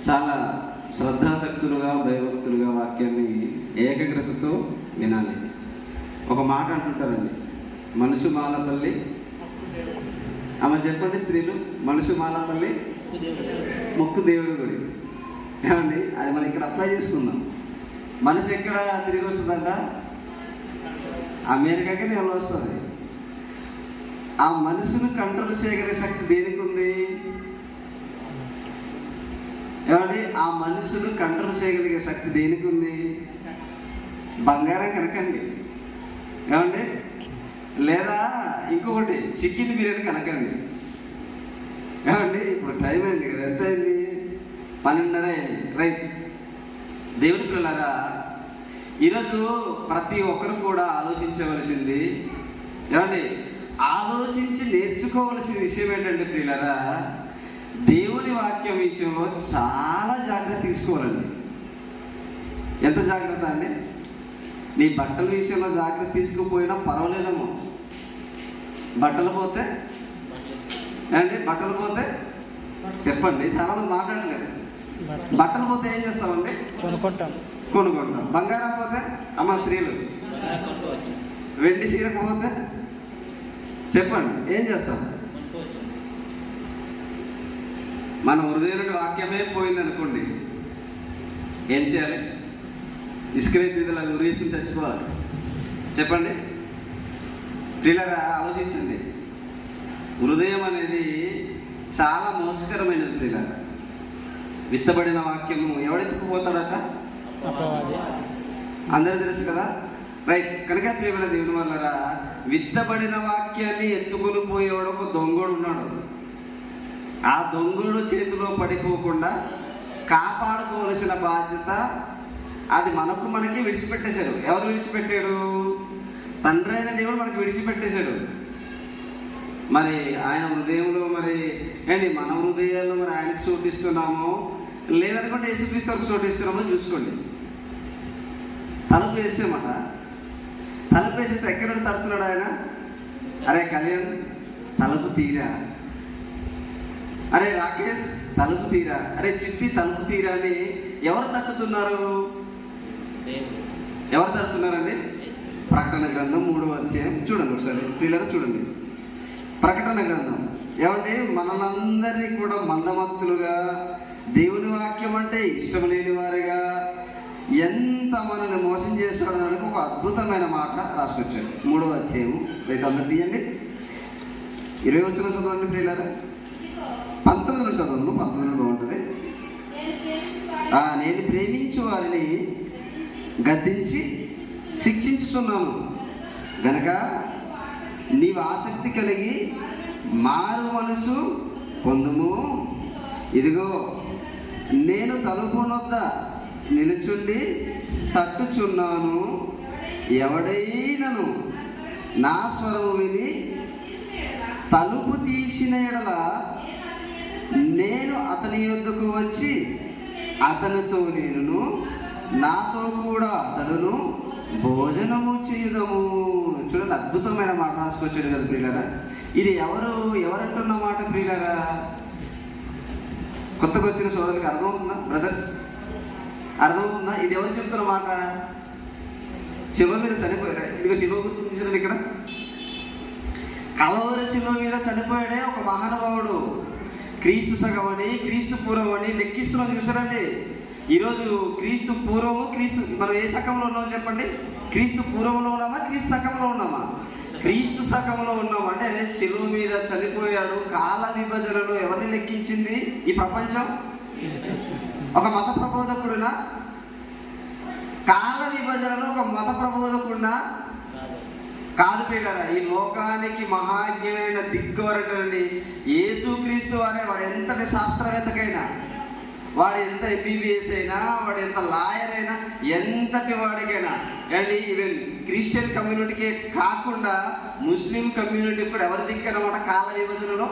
చాలా శ్రద్ధాశక్తులుగా భయభక్తులుగా వాక్యాన్ని ఏకాగ్రతతో వినాలి. ఒక మాట అంటుంటారండి, మనసు మాలపల్లి. ఆమె చెప్పండి స్త్రీలు, మనసు మాలపల్లి ముక్కు దేవుడు గుడి. ఏమండి, అది మనం ఇక్కడ అప్లై చేసుకుందాం. మనసు ఎక్కడ తిరిగి వస్తుందంట? అమెరికాకే నేను వస్తుంది. ఆ మనసును కంట్రోల్ చేయగలిగే శక్తి దేనికి ఉంది? ఏమండి, ఆ మనసును కంట్రోల్ చేయగలిగే శక్తి దేనికి ఉంది? బంగారం కనకండి. ఏమండి, లేదా ఇంకొకటి చికెన్ బిర్యానీ కనకండి. ఏమండి, ఇప్పుడు టైం అయింది కదా, ఎంత అయింది? 12:30 అయింది. రైట్. దేవుని పిల్లలారా, ఈరోజు ప్రతి ఒక్కరు కూడా ఆలోచించవలసింది, ఏమండి, ఆలోచించి నేర్చుకోవలసిన విషయం ఏంటంటే ప్రియులారా, దేవుని వాక్యం విషయంలో చాలా జాగ్రత్త తీసుకోవాలండి. ఎంత జాగ్రత్త అండి? నీ బట్టల విషయంలో జాగ్రత్త తీసుకుపోయినా పర్వాలేదేమో. బట్టలు పోతే అండి, బట్టలు పోతే చెప్పండి, చాలా మంది మాట్లాడలేదు. బట్టలు పోతే ఏం చేస్తామండి? కొనుక్కుంటాం. బంగారం పోతే అమ్మ స్త్రీలు, వెండి చీరకు పోతే చెప్పండి ఏం చేస్తాం? మన హృదయం నుండి వాక్యమే పోయింది అనుకోండి, ఏం చేయాలి? ఇసుకరెత్తిలా ఉరేసుకుని చచ్చిపోవాలి. చెప్పండి ప్రియులారా, ఆలోచించండి. హృదయం అనేది చాలా మోసకరమైనది ప్రియులారా. విత్తబడిన వాక్యము ఎవడెత్తుకుపోతాడట? అందరూ తెలుసు కదా, రైట్. కనుక ప్రియమైన దేవుని వల్లరా, విత్తబడిన వాక్యాన్ని ఎత్తుకుని పోయేవాడు ఒక దొంగోడు ఉన్నాడు. ఆ దొంగోడు చేతిలో పడిపోకుండా కాపాడుకోవలసిన బాధ్యత అది మనకి విడిచిపెట్టేశాడు. ఎవరు విడిచిపెట్టాడు? తండ్రి అయిన దేవుడు మనకి విడిచిపెట్టేశాడు. మరి ఆయన హృదయంలో మరి ఏంటి, మన హృదయాల్లో మరి ఆయనకు చోటిస్తున్నామో లేదనుకుంటే యేసుక్రీస్తుకు చోటిస్తున్నామో చూసుకోండి. తలుపు వేసామట, తలుపు వేసేస్తే ఎక్కడ తడుతున్నాడు ఆయన? అరే కళ్యాణ్ తలుపు తీరా, అరే రాకేష్ తలుపు తీరా, అరే చిట్టి తలుపు తీరా అని ఎవరు తట్టుతున్నారు? ఎవరు తడుతున్నారండి? ప్రకటన గ్రంథం 3వ అధ్యాయం చూడండి ఒకసారి పిల్లలు, చూడండి. ప్రకటన గ్రంథం ఏమంటే, మనలందరినీ కూడా మందమత్తులుగా, దేవుని వాక్యం అంటే ఇష్టం లేని వారిగా, ఎంత మనల్ని మోసం చేస్తాడు అని ఒక అద్భుతమైన మాట రాసుకొచ్చాడు. 3వ అధ్యాయము అయితే అందరు తీయండి. 20 వచ్చిన చదవండి ప్రియులారా. 19 చదవండి, 19 బాగుంటుంది. నేను ప్రేమించు వారిని గద్దించి శిక్షించుతున్నాను గనక నీవు ఆసక్తి కలిగి మారు మనసు పొందుము. ఇదిగో నేను తలుపు నొద్ద నిలుచుండి తట్టుచున్నాను. ఎవడైనను నా స్వరము విని తలుపు తీసిన ఎడల నేను అతని యొద్దకు వచ్చి అతనితో నేను, నాతో కూడా అతడును భోజనము చేయుదము. చూడండి, అద్భుతమైన మాట రాసుకొచ్చాడు కదా ప్రియులారా. ఇది ఎవరంటున్న మాట ప్రియులారా? కొత్తగా వచ్చిన సోదరులకు అర్థమవుతుందా బ్రదర్స్? అర్థమవుతుందా? ఇది ఎవరు చెప్తున్న మాట? శిలువ మీద చనిపోయారా? ఇదిగో శిలువ గుర్తించారు ఇక్కడ. కలవరి శిలువ మీద చనిపోయాడే ఒక మహానుభావుడు. క్రీస్తు సగం అని, క్రీస్తు పూర్వం అని లెక్కిస్తున్నాం చూసారండి. ఈరోజు క్రీస్తు పూర్వము, మనం ఏ శకంలో ఉన్నామో చెప్పండి? క్రీస్తు పూర్వంలో ఉన్నామా, క్రీస్తు శకంలో ఉన్నామా? క్రీస్తు శకంలో ఉన్నాం. అంటే శిలువ మీద చనిపోయాడు. కాల విభజనలో ఎవరిని లెక్కించింది ఈ ప్రపంచం? ఒక మత ప్రబోధకుడునా? కాల విభజనలో ఒక మత ప్రబోధకుడునా? కాదు పిల్లరా. ఈ లోకానికి మహాజ్ఞమైన దిగ్గవరటండి యేసుక్రీస్తు వారే. వాడు ఎంతటి శాస్త్రవేత్తకైనా, వాడు ఎంత ఎంబీబీఎస్ అయినా, వాడు ఎంత లాయర్ అయినా, ఎంతటి వాడికైనా అండి, ఈవెన్ క్రిస్టియన్ కమ్యూనిటీకే కాకుండా ముస్లిం కమ్యూనిటీ కూడా ఎవరి దిక్కనమాట కాల విభజనలో?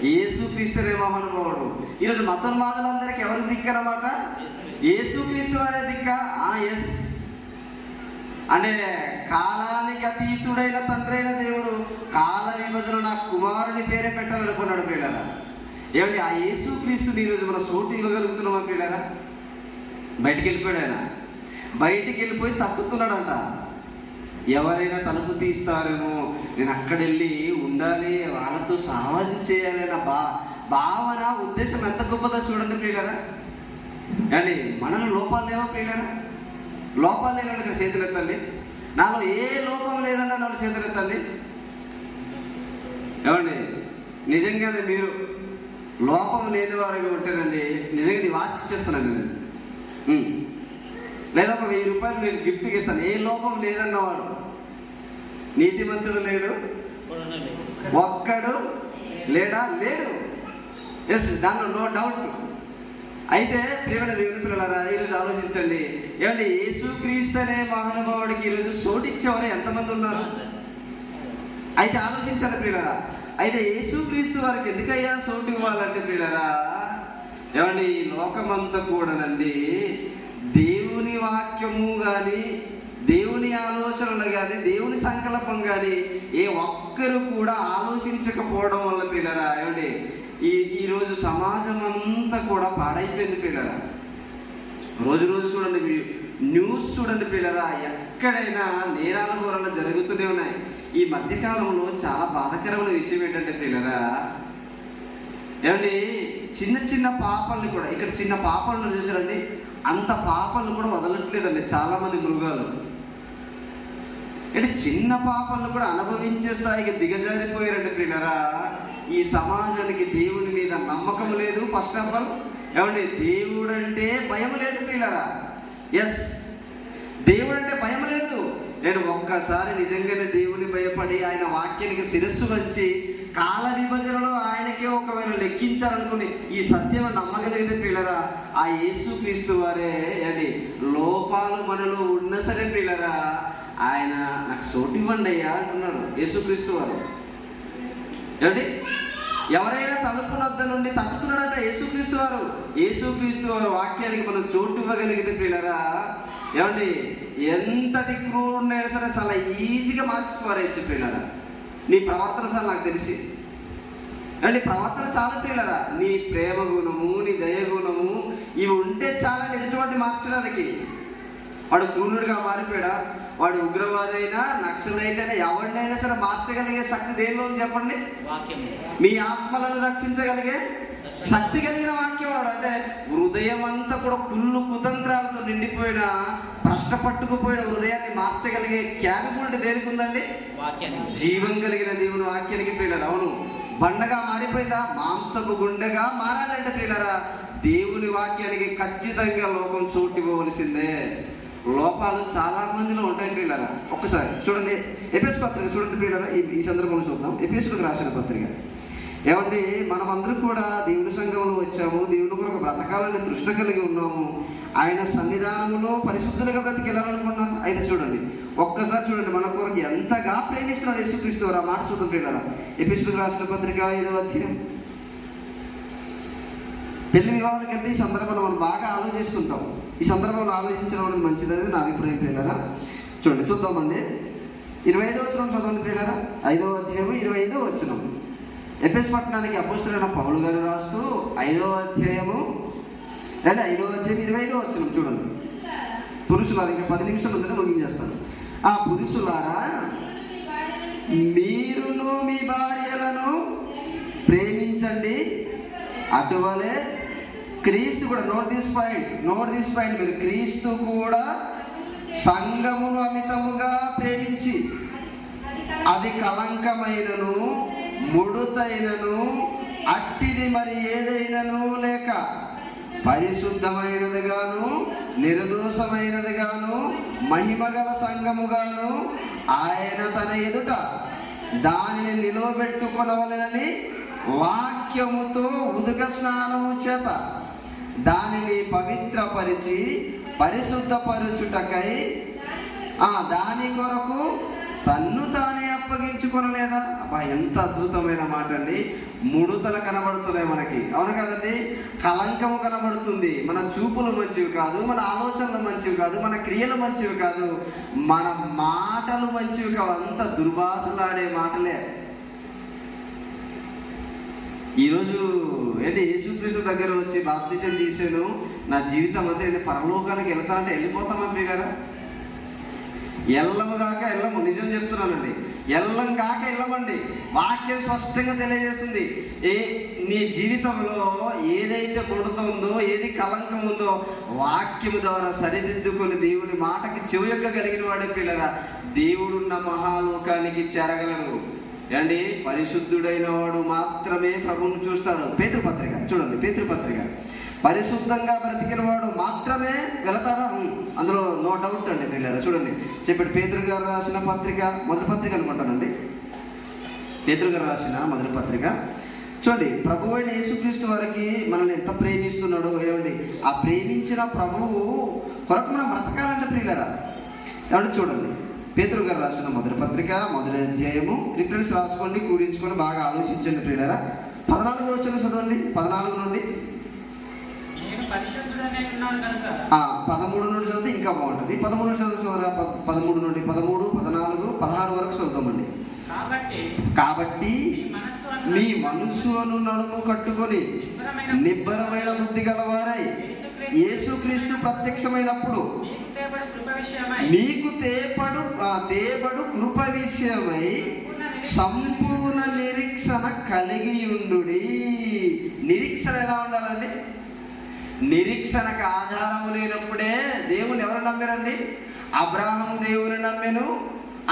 యేసుక్రీస్తునే మహానుభావుడు. ఈరోజు మతోన్మాదులందరికీ ఎవరి దిక్కనమాట? యేసుక్రీస్తు వారే దిక్క. ఎస్ అంటే కాలానికి అతీతుడైన తండ్రి అయిన దేవుడు కాల విభజన నా కుమారుని పేరే పెట్టాలనుకున్నాడు పిల్లల. ఏమండి ఆ యేసుక్రీస్తుని ఈరోజు మనం సోటు ఇవ్వగలుగుతున్నామా ప్రియులారా? బయటికి వెళ్ళిపోయాడు ఆయన. బయటికి వెళ్ళిపోయి తప్పుతున్నాడంట. ఎవరైనా తలుపు తీస్తారేమో, నేను అక్కడెళ్ళి ఉండాలి, వాళ్ళతో సహవాసం చేయాలి అన్న భావన, ఉద్దేశం ఎంత గొప్పదో చూడండి ప్రియులారా. అండి మనలో లోపాలు లేవా ప్రియులారా? లోపాలు లేవండి. ఇక్కడ చేతులు ఎత్తండి. నాలో ఏ లోపం లేదంటే నాలో చేతులు ఎత్తండి. ఏమండి నిజంగానే మీరు లోపం లేని వారుగా ఉంటేనండి, నిజంగా నీ వాచ్ ఇచ్చేస్తానండి నేను. లేదా ఒక 1000 రూపాయలు మీరు గిఫ్ట్కి ఇస్తాను. ఏ లోపం లేదన్నవాడు నీతిమంతుడు లేడు, ఒక్కడు లేడా? లేడు. ఎస్, దానిలో నో డౌట్. అయితే ప్రియమైన దేవుని పిల్లలారా, ఈరోజు ఆలోచించండి. ఏమంటే యేసుక్రీస్తు అనే మహానుభావుడికి ఈరోజు సోటిచ్చేవారు ఎంతమంది ఉన్నారు? అయితే ఆలోచించాలి ప్రియులారా. అయితే యేసుక్రీస్తు వారికి ఎందుకయ్యా సోటు ఇవ్వాలంటే ప్రియులారా, ఏమండి ఈ లోకమంతా కూడానండి దేవుని వాక్యము కానీ, దేవుని ఆలోచనలు కానీ, దేవుని సంకల్పం కానీ ఏ ఒక్కరు కూడా ఆలోచించకపోవడం వల్ల ప్రియులారా, ఏమండి ఈరోజు సమాజం అంతా కూడా పాడైపోయింది ప్రియులారా. రోజు చూడండి, మీరు న్యూస్ చూడండి ప్రియులారా, ఎక్కడైనా నేరాల ఘోరాలు జరుగుతూనే ఉన్నాయి. ఈ మధ్యకాలంలో చాలా బాధాకరమైన విషయం ఏంటంటే ప్రియులారా, ఏమండి చిన్న చిన్న పాపల్ని కూడా, ఇక్కడ చిన్న పాపలను చూసారండి, అంత పాపలను కూడా వదలట్లేదండి చాలా మంది మృగాలు. అంటే చిన్న పాపలను కూడా అనుభవించే స్థాయికి దిగజారిపోయారండి ప్రియులారా. ఈ సమాజానికి దేవుని మీద నమ్మకం లేదు. ఫస్ట్ ఆఫ్ ఆల్ ఏమండి దేవుడు అంటే భయం లేదు ప్రియులారా. ఎస్, దేవుడు అంటే భయం లేదు. నేను ఒక్కసారి నిజంగానే దేవుని భయపడి ఆయన వాక్యానికి శిరస్సు వంచి కాల విభజనలో ఆయనకే ఒకవేళ లెక్కించాలనుకుని ఈ సత్యం నమ్మగలిగితే ప్రియులారా, ఆ యేసుక్రీస్తు వారే అండి లోపాలు మనలో ఉన్న సరే ప్రియులారా, ఆయన నాకు సోటు ఇవ్వండి అయ్యా అంటున్నాడు యేసుక్రీస్తు వారు. ఏమండి ఎవరైనా తలుపు వద్ద నుండి తప్పుతున్నాడంట యేసుక్రీస్తు వారు. యేసుక్రీస్తు వారు వాక్యానికి మనం చోటు ఇవ్వగలిగితే ప్రియులారా, ఏమండి ఎంతటి క్రూరుడైనా సరే చాలా ఈజీగా మార్చుకోవారేచ్చు ప్రియులారా. నీ ప్రవర్తన సార్ నాకు తెలిసి అండి, ప్రవర్తన చాలా ప్రియులారా. నీ ప్రేమ గుణము, నీ దయ గుణము ఇవి ఉంటే చాలా ఎటువంటి మార్చడానికి. వాడు క్రూరుడుగా మారిపోయాడా, వాడు ఉగ్రవాదైనా నక్సలైట్ అయినా ఎవరినైనా సరే మార్చగలిగే శక్తి దేనిలో చెప్పండి? మీ ఆత్మలను రక్షించగలిగే శక్తి కలిగిన వాక్యం వాడు. అంటే హృదయం అంతా కూడా కుళ్ళు కుతంత్రాలతో నిండిపోయిన, కష్టపట్టుకుపోయిన హృదయాన్ని మార్చగలిగే క్యాపబిలిటీ దేనికి ఉందండి? జీవం కలిగిన దేవుని వాక్యానికి ప్రియులారా. అవును, బండగా మారిపోయిందా? మాంసపు గుండెగా మారాలంటే ప్రియులారా, దేవుని వాక్యానికి ఖచ్చితంగా లోకం చోటు ఇవ్వవలసిందే. లోపాలు చాలా మందిలో ఉంటాయి ప్రియులారా. ఒక్కసారి చూడండి ఎఫెసు పత్రిక చూడండి ప్రియులారా. ఈ సందర్భంలో చూద్దాం. ఎఫెసులకు రాసిన పత్రిక. ఏమండి మనమందరం కూడా దేవుని సంఘంలో వచ్చాము, దేవుని కొరకు బ్రతకాలని తృష్ణ కలిగి ఉన్నాము, ఆయన సన్నిధానంలో పరిశుద్ధులుగా బ్రతికెళ్ళాలనుకున్నాను. అయితే చూడండి ఒక్కసారి చూడండి మన కొరకు ఎంతగా ప్రేమిస్తున్నాడు యేసుక్రీస్తు వారు. ఆ మాట చూద్దాం ప్రియులారా. ఎఫెసులకు రాసిన పత్రిక 5వ అధ్యాయం. పెళ్లి వివాహాలకు వెళ్తే ఈ సందర్భంలో మనం బాగా ఆలోచిస్తుంటాం. ఈ సందర్భంలో ఆలోచించడం అనేది మంచిదనేది నా అభిప్రాయం ప్రియులారా. చూడండి చూద్దామండి. 25వ వచనం చదవండి ప్రియులారా. 5వ అధ్యాయం 25వ వచనం. ఎఫెసు పట్టణానికి అపోస్తలుడైన పౌలు గారు రాస్తూ 5వ అధ్యాయము 25వ వచనం చూడండి. పురుషులారా, ఇంకా 10 నిమిషాలు ఉందని ముగించేస్తాను. ఆ పురుషులారా, మీరును మీ భార్యలను ప్రేమించండి, అటువలే క్రీస్తు కూడా, నోట్ దిస్ పాయింట్ మీరు, క్రీస్తు కూడా సంఘమును అమితముగా ప్రేమించి అది కలంకమైనను ముడుతైనను అట్టిది మరి ఏదైనను లేక పరిశుద్ధమైనదిగాను నిర్దోషమైనదిగాను మహిమగల సంఘముగాను ఆయన తన ఎదుట దానిని నిలవబెట్టుకొనవలెనని వాక్యముతో ఉదక స్నానము చేత దానిని పవిత్రపరిచి పరిశుద్ధపరచుటకై దాని కొరకు తన్ను తానే అప్పగించుకొనలేదా? అబ్బా, ఎంత అద్భుతమైన మాట అండి. ముడుతలు కనబడుతున్నాయి మనకి, అవును కదండి? కలంకము కనబడుతుంది. మన చూపులు మంచివి కాదు, మన ఆలోచనలు మంచివి కాదు, మన క్రియలు మంచివి కాదు, మన మాటలు మంచివి కావు. అంత దుర్భాషలాడే మాటలే. ఈరోజు ఏంటి యేసుక్రీస్తు దగ్గర వచ్చి బాప్తిజం చేశాను, నా జీవితం అంతా నేను పరలోకానికి వెళ్తానంటే వెళ్ళిపోతామా ప్రియులారా? ఎల్లము కాక వెళ్ళము. నిజం చెప్తున్నానండి, ఎల్లం కాక వెళ్ళమండి. వాక్యం స్పష్టంగా తెలియజేస్తుంది. నీ జీవితంలో ఏదైతే ముడతుందో, ఏది కలంకం ఉందో వాక్యము ద్వారా సరిదిద్దుకొని దేవుని మాటకి చెవియొక్కగలిగిన వాడే పిల్లరా దేవుడున్న మహాలోకానికి చేరగలడు. ఏమండి, పరిశుద్ధుడైన వాడు మాత్రమే ప్రభువును చూస్తాడు. పేతృపత్రిక చూడండి, పేతృపత్రిక. పరిశుద్ధంగా బ్రతికిన వాడు మాత్రమే వెళతాడా? అందులో నో డౌట్ అండి పిల్లరా. చూడండి చెప్పండి, పేతురు గారు రాసిన పత్రిక, మొదటి పత్రిక అనుకుంటానండి, పేతురు గారు రాసిన మొదటి పత్రిక. చూడండి, ప్రభువు అయిన యేసుక్రీస్తు వారికి మనల్ని ఎంత ప్రేమిస్తున్నాడో. ఏమండి, ఆ ప్రేమించిన ప్రభువు కొరకు మనం బ్రతకాలంటే ప్రియులరా. ఏమంటే చూడండి, పేతురు గారు రాసిన మొదటి పత్రిక, మొదటి అధ్యాయము. రిఫరెన్స్ రాసుకోండి, కూడించుకొని బాగా ఆలోచించండి ప్రియులరా. 14 వచనం చదవండి, 14 నుండి. 13 నుండి చదివితే ఇంకా బాగుంటుంది. 13 నుండి చదువుతారా? 13 నుండి 13, 14, 16 వరకు చదువుతామండి. కాబట్టి మీ మనస్సును నడుము కట్టుకొని నిబ్బరమైన బుద్ధి గలవారై యేసుక్రీస్తు ప్రత్యక్షమైనప్పుడు మీకు తేబడు కృప విషయమై సంపూర్ణ నిరీక్షణ కలిగి ఉండుడి. నిరీక్షణ ఎలా ఉండాలండి? నిరీక్షణకు ఆధారము లేనప్పుడే దేవుని ఎవరు నమ్మారండి? అబ్రాహాము దేవుని నమ్మెను,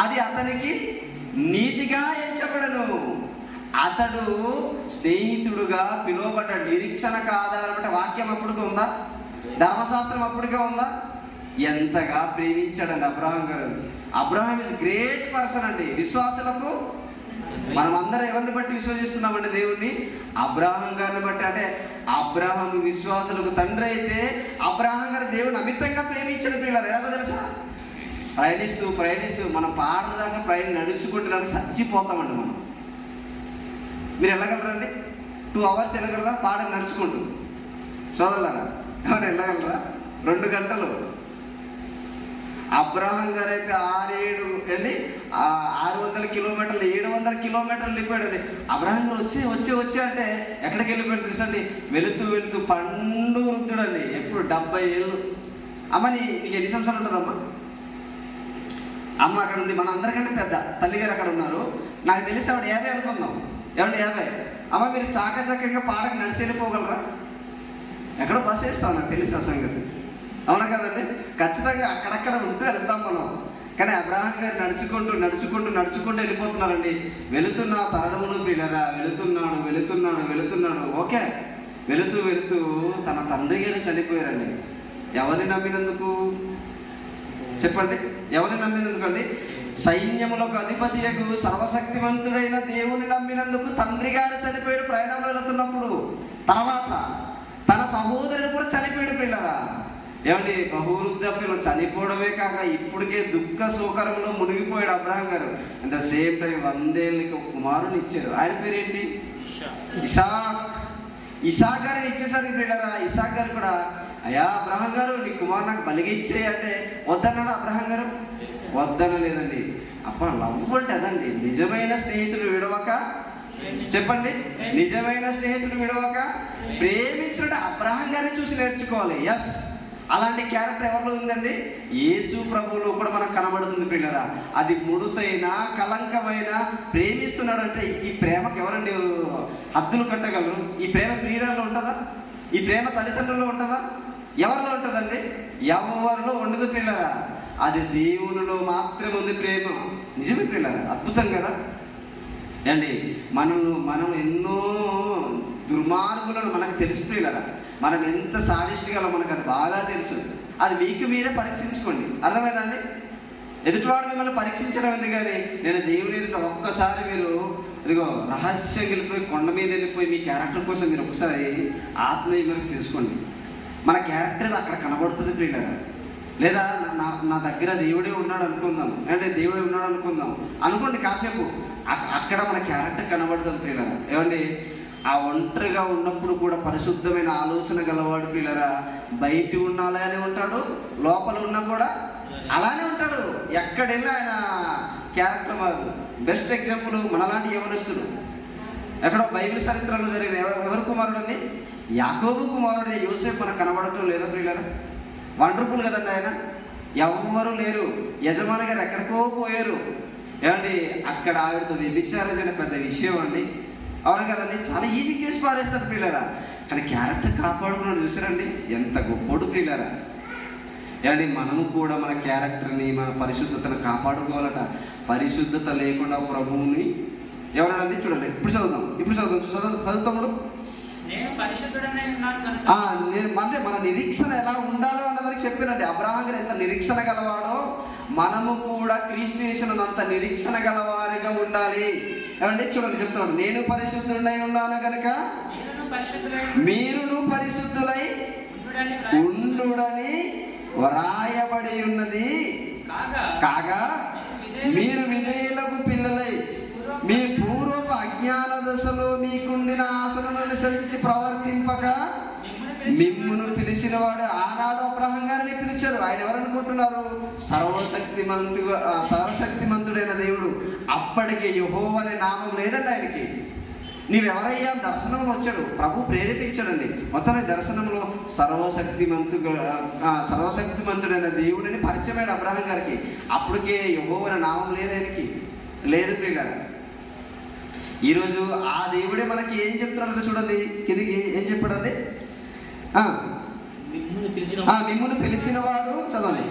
అది అతనికి నీతిగా ఎంచబడను. అతడు స్నేహితుడుగా పిలువబడ్డాడు. నిరీక్షణకు ఆధారం అంటే వాక్యం అప్పటికే ఉందా? ధర్మశాస్త్రం అప్పటికే ఉందా? ఎంతగా ప్రేమించాడండి అబ్రాహాం గారు. అబ్రాహాం ఇస్ గ్రేట్ పర్సన్ అండి. విశ్వాసులకు మనం అందరం ఎవరిని బట్టి విశ్వసిస్తున్నామండి? దేవుణ్ణి. అబ్రాహాం గారిని బట్టి. అంటే అబ్రాహాం విశ్వాసులకు తండ్రి అయితే అబ్రాహాం గారు దేవుని అమితంగా ప్రేమించిన పిల్లలు ఎలా తెలుసా? ప్రయాణిస్తూ మనం పాడదాకా నడుచుకుంటున్నాడు చచ్చిపోతామండి మనం. మీరు వెళ్ళగలరండి? 2 hours వెళ్ళగలరా? పాడ నడుచుకుంటూ సోదరులారా, ఎవరు వెళ్ళగలరా? 2 గంటలు. అబ్రాహాం గారు అయితే 600 కిలోమీటర్లు 700 కిలోమీటర్లు వెళ్ళిపోయాడు. అబ్రాహాం గారు వచ్చి అంటే ఎక్కడికి వెళ్ళిపోయాడు తెలుసండి? వెళుతూ పండు వృద్ధుడండి. ఎప్పుడు 70 ఏళ్ళు. అమ్మ నీకు ఎన్ని సంవత్సరాలు ఉంటుందమ్మా? అమ్మ అక్కడ ఉంది, మన అందరికంటే పెద్ద తల్లిగారు అక్కడ ఉన్నారు. నాకు తెలిసి ఆవిడ 50 అనుకుందాం. ఏమంటే 50. అమ్మ మీరు చాకచక్యంగా పాడకి నడిచి వెళ్ళిపోగలరా? ఎక్కడో బస్సు వేస్తాం, నాకు తెలిసి ఆ సంగతి. అవునా కదండి? ఖచ్చితంగా అక్కడక్కడ ఉంటూ వెళ్తాం మనం. కానీ అబ్రాహాం గారు నడుచుకుంటూ వెళ్ళిపోతున్నారండి. వెళుతున్న తరుణమును ప్రియులరా, వెళుతున్నాడు. ఓకే, వెళుతూ తన తండ్రి గారు చనిపోయారండి. ఎవరిని నమ్మినందుకు చెప్పండి? ఎవరిని నమ్మినందుకు అండి? సైన్యములకు అధిపతియకు సర్వశక్తివంతుడైన దేవుని నమ్మినందుకు తండ్రి గారు చనిపోయాడు ప్రయాణంలో వెళుతున్నప్పుడు. తర్వాత తన సహోదరుడు కూడా చనిపోయాడు పిల్లరా. ఏమండి, బహువృద్ధాప్యంలో చనిపోవడమే కాక ఇప్పటికే దుఃఖ శోకరంలో మునిగిపోయాడు అబ్రాహాం గారు. అట్ ద సేమ్ టైం 100 ఏళ్ళకి ఒక కుమారుని ఇచ్చాడు. ఆయన పేరేంటి? ఇసాక్ గారిని ఇచ్చేసరికి పిల్లరా, ఇసాక్ గారు కూడా అయ్యా అబ్రాహాం గారు నీ కుమారు నాకు బలిగా ఇచ్చేయి అంటే వద్దన్నాడు అబ్రాహాం గారు? వద్దనలేదండి. లవ్ అంటే అదండి. నిజమైన స్నేహితుడు విడవక, చెప్పండి, నిజమైన స్నేహితుడు విడవక ప్రేమించుంటే అబ్రాహాం గారిని చూసి నేర్చుకోవాలి. ఎస్, అలాంటి క్యారెక్టర్ ఎవరిలో ఉందండి? యేసు ప్రభువులో కూడా మనకు కనబడుతుంది పిల్లరా. అది ముడుతైనా కలంకమైనా ప్రేమిస్తున్నాడు అంటే ఈ ప్రేమకు ఎవరండి హద్దులు కట్టగలరు? ఈ ప్రేమ ప్రియురాల్లో ఉంటుందా? ఈ ప్రేమ తల్లిదండ్రుల్లో ఉంటుందా? ఎవరిలో ఉంటుందండి? ఎవరిలో ఉండదు పిల్లరా. అది దేవునిలో మాత్రమే ఉంది ప్రేమ. నిజమే పిల్లరా, అద్భుతం కదా అండి. మనం ఎన్నో దుర్మార్గులను మనకు తెలుసు పిల్లరా. మనం ఎంత సాధిష్టిగాలో మనకు అది బాగా తెలుసు. అది మీకు మీరే పరీక్షించుకోండి. అర్థమైందండి? ఎదుటివాడు మిమ్మల్ని పరీక్షించడం ఉంది. కానీ నేను దేవుని ఒక్కసారి మీరు ఇదిగో రహస్యం వెళ్ళిపోయి కొండ మీద వెళ్ళిపోయి మీ క్యారెక్టర్ కోసం మీరు ఒకసారి ఆత్మవిమర్శ చేసుకోండి. మన క్యారెక్టర్ అక్కడ కనబడుతుంది ప్రియులరా. లేదా నా దగ్గర దేవుడే ఉన్నాడు అనుకుందాం, అంటే దేవుడే ఉన్నాడు అనుకోండి కాసేపు. అక్కడ మన క్యారెక్టర్ కనబడుతుంది ప్రియులరా. ఏమండి, ఆ ఒంటరిగా ఉన్నప్పుడు కూడా పరిశుద్ధమైన ఆలోచన గలవాడు పిల్లరా. బయట ఉన్న అలానే ఉంటాడు, లోపల ఉన్నా కూడా అలానే ఉంటాడు. ఎక్కడెళ్ళి ఆయన క్యారెక్టర్ మారు. బెస్ట్ ఎగ్జాంపుల్ మనలాంటి యవనస్తుడు. ఎక్కడో బైబిల్ చరిత్రలో జరిగిన ఎవరు కుమారుడు అండి? యాకోబు కుమారుడు యోసేపు మనకు కనబడటం లేదా ప్రియులారా? వండర్ఫుల్ కదండి ఆయన. ఎవ్వరూ లేరు, యజమాని గారు ఎక్కడికో పోయారు. ఏమండి అక్కడ ఆవిడతో వ్యభిచారించిన పెద్ద విషయం అండి. అవును కదండి, చాలా ఈజీ చేసి పారేస్తారు ప్రియులారా. కానీ క్యారెక్టర్ కాపాడుకున్నాడు చూసారండి, ఎంత గొప్పోడు ప్రియులారా. ఏమండి మనము కూడా మన క్యారెక్టర్ని, మన పరిశుద్ధతను కాపాడుకోవాలట. పరిశుద్ధత లేకుండా ప్రభువుని ఎవరండి చూడండి. ఇప్పుడు చదువుతాముడు అంటే మన నిరీక్షణ ఎలా ఉండాలో అన్నదానికి చెప్పానండి. అబ్రహాం గారు ఎంత నిరీక్షణ గలవాడో మనము కూడా క్రీస్తు యేసునంత నిరీక్షణ గలవారిగా ఉండాలి. ఏమండి చూడండి చెప్తున్నాడు, నేను పరిశుద్ధుడై ఉన్నాను గనుక మీరును పరిశుద్ధులై ఉండుడని వ్రాయబడి ఉన్నది. కాగా మీరు విధేయులకు పిల్లలై మీ పూర్వపు అజ్ఞాన దశలో మీకుండిన ఆశలను అనుసరించి ప్రవర్తింపక మిమ్మును పిలిచిన వాడు ఆనాడు అబ్రహాం గారిని పిలిచాడు. ఆయన ఎవరనుకుంటున్నారు? సర్వశక్తిమంతుడైన దేవుడు. అప్పటికి యెహోవా అనే నామం లేదండి ఆయనకి. నీవెవరయ్యా? దర్శనంలో వచ్చాడు, ప్రభు ప్రేరేపించాడండి. మొత్తం దర్శనంలో సర్వశక్తిమంతుడైన దేవుడిని పరిచయమైన అబ్రహాం గారికి. అప్పటికే యెహోవా అనే నామం లేదు ఆయనకి, లేదు ప్రియులారా. ఈరోజు ఆ దేవుడే మనకి ఏం చెప్తున్నాడంటే చూడండి, కిందికి ఏం చెప్పాడండి? మిమ్మును పిలిచిన వాడు, చదవండి,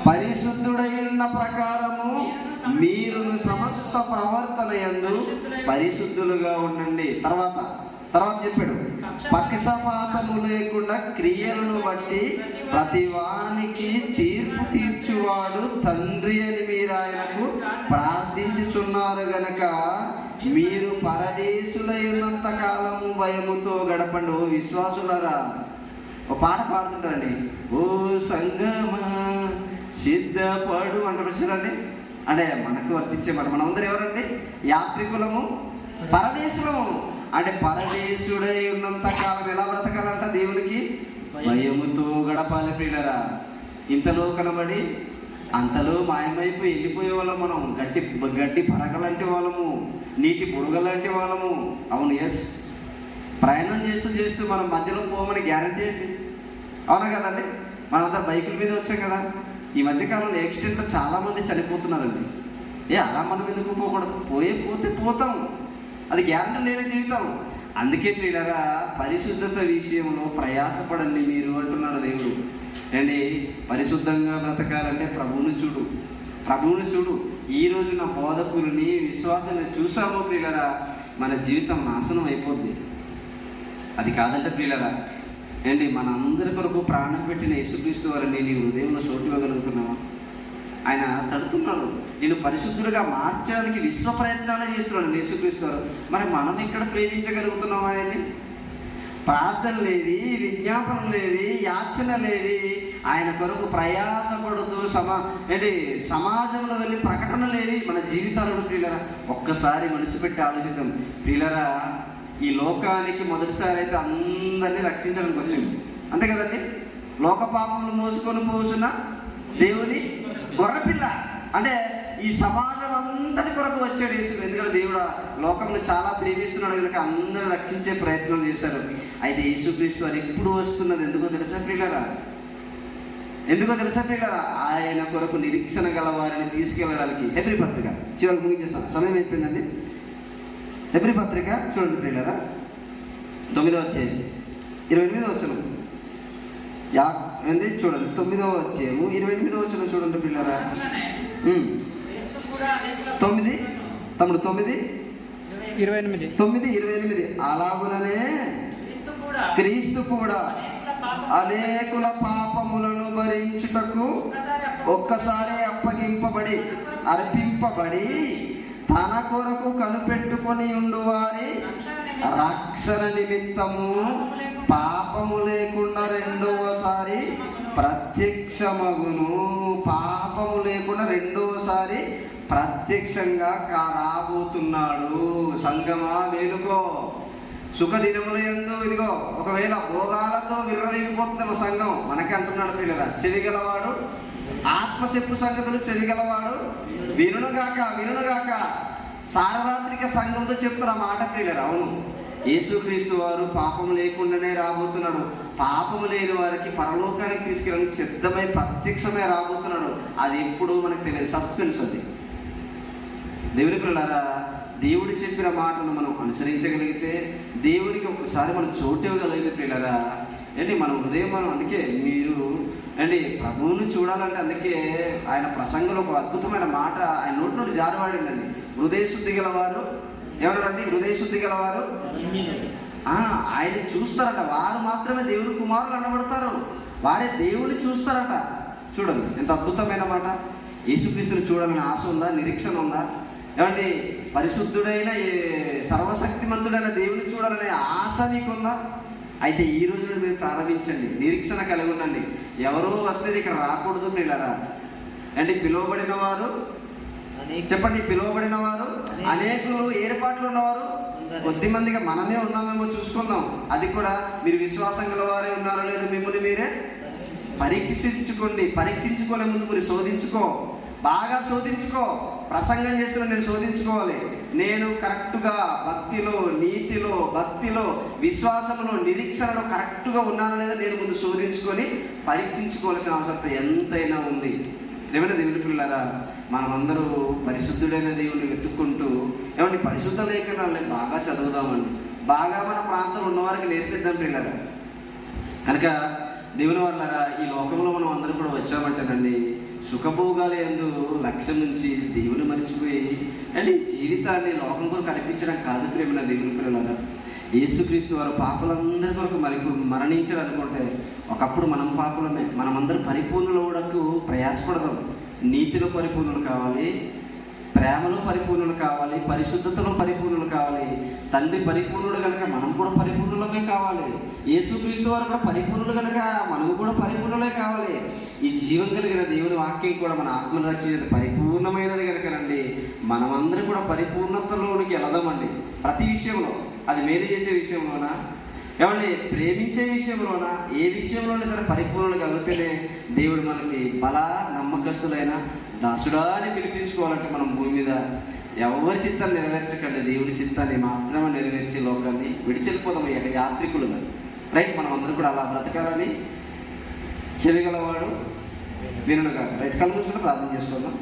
పరిశుద్ధుడైన ప్రకారము మీరును సమస్త ప్రవర్తన యందు పరిశుద్ధులుగా ఉండండి. తర్వాత చెప్పాడు, పక్షపాతము లేకుండా క్రియలను బట్టి ప్రతివానికి తీర్పు తీర్చువాడు తండ్రి అని మీరు ఆయనకు ప్రార్థించుచున్నారు గనక మీరు పరదేశులైనంత కాలము భయముతో గడపండి. ఓ విశ్వాసులారా, ఒక పాట పాడుతుంటారండి, ఓ సంగమా సిద్ధపడు అంటారు చూడండి. అంటే మనకు వర్తించే మాట. మనమందరం ఎవరండి? యాత్రికులము, పరదేశులము. అంటే పరదేశుడై ఉన్నంత కాలం ఎలా బ్రతకాలంట? దేవునికి భయముతో గడపాలి ప్రియులరా. ఇంతలో కనబడి అంతలో మాయమైపోయి వెళ్ళిపోయే వాళ్ళం మనం. గడ్డి పరకలాంటి వాళ్ళము, నీటి బుడగలాంటి వాళ్ళము. అవును, ఎస్. ప్రయాణం చేస్తూ మనం మధ్యలో పోమని గ్యారంటీ ఏంటి? అవునా కదండి? మనంతా బైకుల మీద వచ్చాం కదా. ఈ మధ్యకాలంలో యాక్సిడెంట్లో చాలా మంది చనిపోతున్నారండి. అలా మనం ఎందుకు పోకూడదు? పోతే పోతాం, అది గ్యారంటీ లేని జీవితం. అందుకే ప్రియులారా, పరిశుద్ధత విషయంలో ప్రయాసపడండి మీరు అంటున్నాడు దేవుడు. అండి పరిశుద్ధంగా బ్రతకాలంటే ప్రభువుని చూడు. ఈ రోజు నా బోధకుల్ని, విశ్వాసాన్ని చూసామో ప్రియులారా, మన జీవితం నాశనం అయిపోద్ది. అది కాదంటే ప్రియులారా, ఏంటి మన అందరి కొరకు ప్రాణం పెట్టిన యేసుక్రీస్తు వారిని నీ హృదయంలో చోటు ఇవ్వగలుగుతున్నావా? ఆయన తడుతున్నాడు, నేను పరిశుద్ధుడిగా మార్చడానికి విశ్వ ప్రయత్నాలు చేస్తున్నాడు యేసుక్రీస్తు వారు. మరి మనం ఇక్కడ ప్రేమించగలుగుతున్నాం ఆయన్ని? ప్రార్థన లేవి, విజ్ఞాపనం లేవి, యాచన లేవి, ఆయన కొరకు ప్రయాసపడుతూ సమాజంలో వెళ్ళి ప్రకటన లేవి మన జీవితాలను. ప్రియులరా, ఒక్కసారి మనసు పెట్టి ఆలోచిద్దాం ప్రియులరా. ఈ లోకానికి మొదటిసారి అయితే అందరినీ రక్షించడానికి వచ్చింది, అంతే కదండి. లోక పాపములు మోసుకొని పోసిన దేవుని గొర్రెపిల్ల. అంటే ఈ సమాజం అంతటి కొరకు వచ్చాడు యేసు. ఎందుకంటే దేవుడు లోకంలో చాలా ప్రేమిస్తున్నాడు కనుక అందరిని రక్షించే ప్రయత్నం చేశాడు. అయితే యేసుక్రీస్తు వారు ఎప్పుడు వస్తున్నది ఎందుకో తెలుసా ప్రియులారా? ఆయన కొరకు నిరీక్షణ గల వారిని తీసుకెళ్ళడానికి. హెబ్రీ పత్రిక చివరికి ముగించేస్తాను, సమయం అయిపోయిందండి. హెబ్రీ పత్రిక చూడండి ప్రియులారా, 9వ అధ్యాయం 28వ వచనం. చూడండి 9వ అధ్యాయము 28వ వచనం చూడండి ప్రియులారా. 9:28. అలాగుననే క్రీస్తు కూడా అనేకుల పాపములను భరించుటకు ఒక్కసారి అర్పింపబడి తన కొరకు కనిపెట్టుకొని ఉండువారి రక్షణ నిమిత్తము పాపము లేకుండా రెండవసారి ప్రత్యక్షమగును. పాపము లేకుండా రెండవసారి ప్రత్యక్షంగా రాబోతున్నాడు. సంగమా మేలుకో, సుఖదినముల యందు ఇదిగో ఒకవేళ భోగాలతో విర్రవీగిపోతున్న సంఘం మనకి అంటున్నాడు పిల్లరా. చెవిగలవాడు ఆత్మ చెప్పు సంగతులు చెవిగలవాడు వినుగాక. సార్వత్రిక సంఘంతో చెప్తున్న మాట ప్రియులారా. అవును, యేసుక్రీస్తు వారు పాపం లేకుండానే రాబోతున్నాడు. పాపము లేని వారికి పరలోకానికి తీసుకెళ్ళడానికి సిద్ధమై ప్రత్యక్షమై రాబోతున్నాడు. అది ఎప్పుడు మనకు తెలియదు, సస్పెన్స్ అది. దేవుని ప్రియులారా, దేవుడు చెప్పిన మాటను మనం అనుసరించగలిగితే, దేవునికి ఒకసారి మనం చోటు ఇవ్వగలిగితే ప్రియులారా, ఏంటి మన హృదయం మనం, అందుకే మీరు అండి ప్రభువుని చూడాలంటే, అందుకే ఆయన ప్రసంగంలో ఒక అద్భుతమైన మాట ఆయన నోటి నుండి జారవాడిందండి. హృదయ శుద్ధి గలవారు ఎవరండి? హృదయ శుద్ధి గలవారు ఆయన చూస్తారట, వారు మాత్రమే దేవుని కుమారులు అనబడతారు, వారే దేవుని చూస్తారట. చూడండి ఎంత అద్భుతమైన మాట. యేసుక్రీస్తుని చూడాలని ఆశ ఉందా? నిరీక్షణ ఉందా? ఏమండి పరిశుద్ధుడైన సర్వశక్తిమంతుడైన దేవుని చూడాలనే ఆశ నీకుందా? అయితే ఈ రోజున మీరు ప్రారంభించండి, నిరీక్షణ కలిగి ఉండండి. ఎవరో వస్తే ఇక్కడ రాకూడదు పిల్లరా. అంటే పిలువబడిన వారు చెప్పండి, పిలువబడిన వారు అనేకులు, ఏర్పాట్లు ఉన్నవారు కొద్ది మందిగా మనమే ఉన్నామేమో చూసుకుందాం. అది కూడా మీరు విశ్వాసం గల వారే ఉన్నారో లేదో మిమ్మల్ని మీరే పరీక్షించుకోండి. పరీక్షించుకునే ముందు మీరు శోధించుకో, బాగా శోధించుకో. ప్రసంగం చేస్తున్నా నేను శోధించుకోవాలి, నేను కరెక్ట్గా భక్తిలో, నీతిలో, భక్తిలో, విశ్వాసంలో, నిరీక్షణలో కరెక్ట్గా ఉన్నానో లేదా నేను ముందు శోధించుకొని పరీక్షించుకోవాల్సిన అవసరం ఎంతైనా ఉంది. ఏమైనా దేవుని పిల్లలారా, మనమందరూ పరిశుద్ధుడైన దేవుడిని వెతుక్కుంటూ ఏమంటే పరిశుద్ధ లేఖనాలని బాగా చదువుదామండి, బాగా మన ప్రాంతంలో ఉన్నవారికి నేర్పిద్దాం పిల్లరా. కనుక దేవుని వాళ్ళరా, ఈ లోకంలో మనం అందరూ కూడా వచ్చామంటేనండి, సుఖభోగాలు ఎందు లక్ష్యం నుంచి దేవుని మర్చిపోయి అండ్ జీవితాన్ని లోకం కొరకు కనిపించడం కాదు ప్రేమ దేవుని పిల్లలారా. యేసుక్రీస్తు వారు పాపలందరి కొరకు మరణించాలనుకుంటే ఒకప్పుడు మనం పాపలమే. మనమందరూ పరిపూర్ణుల వరకు ప్రయాసపడదాం. నీతిలో పరిపూర్ణులు కావాలి, ప్రేమలో పరిపూర్ణులు కావాలి, పరిశుద్ధతలో పరిపూర్ణులు కావాలి. తండ్రి పరిపూర్ణుడు కనుక మనం కూడా పరిపూర్ణులమే కావాలి. యేసుక్రీస్తు వారు కూడా పరిపూర్ణులు కనుక మనము కూడా పరిపూర్ణులే కావాలి. ఈ జీవం కలిగిన దేవుని వాక్యం కూడా మన ఆత్మను రక్షించేది పరిపూర్ణమైనది కనుకనండి, మనమందరం కూడా పరిపూర్ణతలోనికి వెళదామండి. ప్రతి విషయంలో, అది మేలు చేసే విషయంలోనా, ఏమండి ప్రేమించే విషయంలోనా, ఏ విషయంలోనే సరే పరిపూర్ణలు కలిగితేనే దేవుడు మనకి బలా నమ్మకస్తులైన దాసుడా అని పిలిపించుకోవాలంటే మనం భూమి మీద ఎవరి చిత్తాన్ని నెరవేర్చకండి, దేవుడి చిత్తాన్ని మాత్రమే నెరవేర్చే లోకాన్ని విడిచెళ్ళిపోదాం యాత్రికులుగా. రైట్, మనం అందరూ కూడా అలా బ్రతకాలని చెవిగలవాడు వినుడుగా. రైట్, కళ్ళు మూసుకుంటే ప్రార్థన చేసుకుందాం.